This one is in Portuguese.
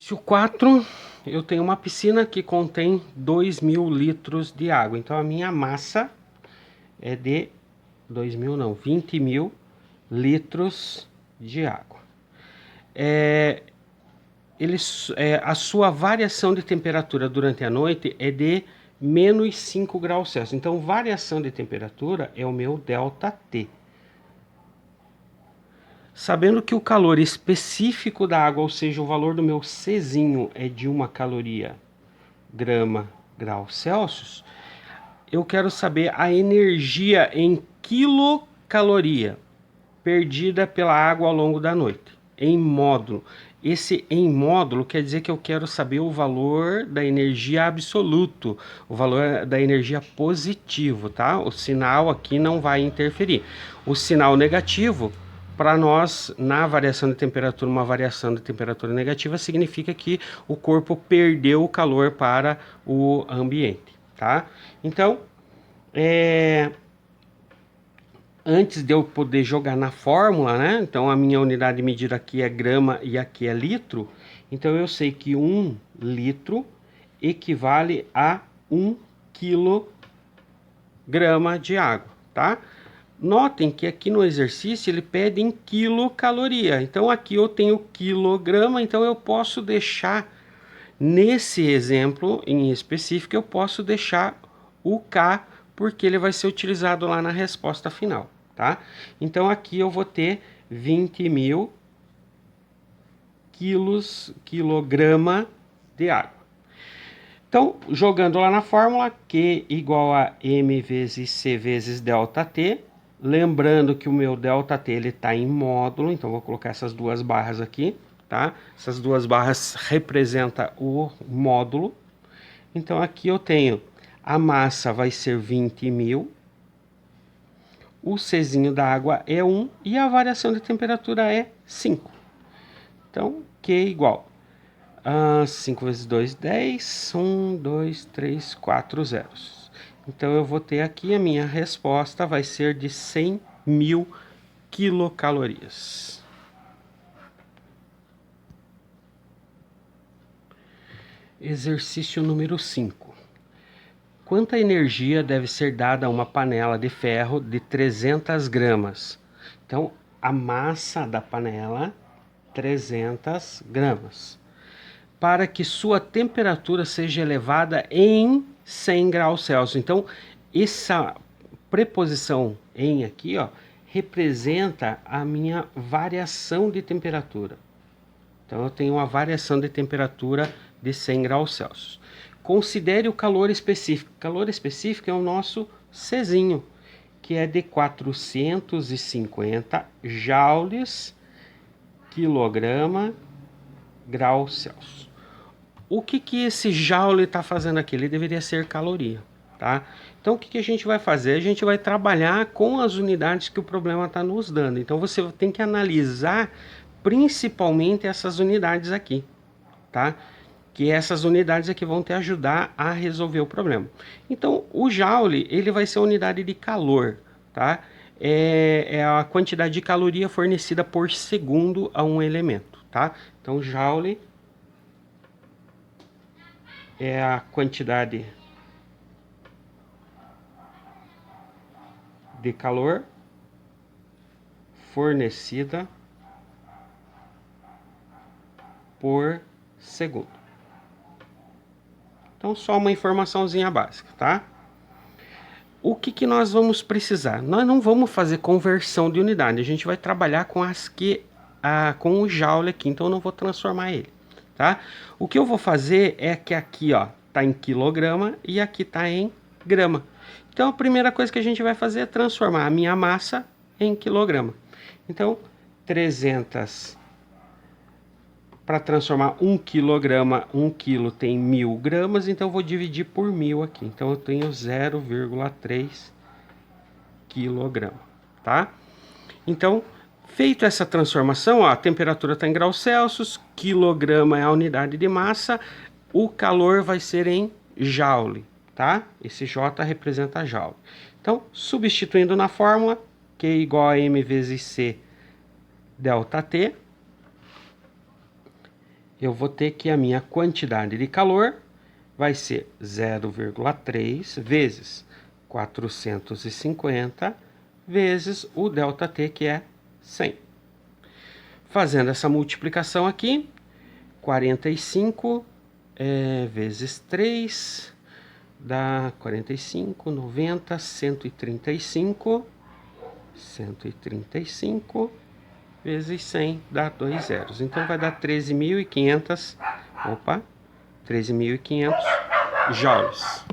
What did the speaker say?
Exercício 4, eu tenho uma piscina que contém 2.000 litros de água. Então, a minha massa é de 2.000 não, 20.000 litros de água. A sua variação de temperatura durante a noite é de menos 5 graus Celsius. Então, variação de temperatura é o meu ΔT. Sabendo que o calor específico da água, ou seja, o valor do meu Czinho é de 1 caloria grama grau Celsius, eu quero saber a energia em quilocaloria perdida pela água ao longo da noite, em módulo. Esse em módulo quer dizer que eu quero saber o valor da energia absoluto, o valor da energia positivo, tá? O sinal aqui não vai interferir. O sinal negativo, para nós, na variação de temperatura, uma variação de temperatura negativa significa que o corpo perdeu o calor para o ambiente, tá? Então, antes de eu poder jogar na fórmula, né? Então, a minha unidade de medida aqui é grama e aqui é litro. Então, eu sei que 1 litro equivale a 1 quilograma de água, tá? Notem que aqui no exercício ele pede em quilocaloria. Então aqui eu tenho quilograma, então eu posso deixar, nesse exemplo em específico, eu posso deixar o K, porque ele vai ser utilizado lá na resposta final, tá? Então aqui eu vou ter 20.000 quilograma de água. Então, jogando lá na fórmula, Q igual a M vezes C vezes ΔT. Lembrando que o meu ΔT ele está em módulo, então vou colocar essas duas barras aqui, tá? Essas duas barras representam o módulo. Então aqui eu tenho a massa vai ser 20.000, o Czinho da água é 1 e a variação de temperatura é 5. Então, Q igual 5 vezes 2, 10, 1, 2, 3, 4 zeros. Então, eu vou ter aqui a minha resposta vai ser de 100.000 quilocalorias. Exercício número 5. Quanta energia deve ser dada a uma panela de ferro de 300 gramas? Então, a massa da panela, 300 gramas. Para que sua temperatura seja elevada em 100 graus Celsius. Então, essa preposição em aqui, ó, representa a minha variação de temperatura. Então, eu tenho uma variação de temperatura de 100 graus Celsius. Considere o calor específico. O calor específico é o nosso Czinho, que é de 450 joules quilograma grau Celsius. O que esse joule está fazendo aqui? Ele deveria ser caloria, tá? Então, o que a gente vai fazer? A gente vai trabalhar com as unidades que o problema está nos dando. Então, você tem que analisar principalmente essas unidades aqui, tá? Que essas unidades aqui vão te ajudar a resolver o problema. Então, o joule, ele vai ser a unidade de calor, tá? É a quantidade de caloria fornecida por segundo a um elemento, tá? Então, joule é a quantidade de calor fornecida por segundo. Então, só uma informaçãozinha básica, tá? O que nós vamos precisar? Nós não vamos fazer conversão de unidade, a gente vai trabalhar com com o joule aqui, então eu não vou transformar ele, tá? O que eu vou fazer é que aqui, ó, tá em quilograma e aqui tá em grama. Então, a primeira coisa que a gente vai fazer é transformar a minha massa em quilograma. Então, 300 para transformar 1 quilograma, 1 quilo tem 1.000 gramas, então eu vou dividir por 1.000 aqui. Então eu tenho 0,3 quilograma, tá? Então, feito essa transformação, ó, a temperatura está em graus Celsius, quilograma é a unidade de massa, o calor vai ser em joule, tá? Esse J representa joule. Então, substituindo na fórmula, Q igual a M vezes C ΔT, eu vou ter que a minha quantidade de calor vai ser 0,3 vezes 450 vezes o ΔT, que é 100. Fazendo essa multiplicação aqui, 45 vezes 3 dá 45, 90, 135. 135 vezes 100 dá 2 zeros. Então vai dar 13.500, 13.500 joules.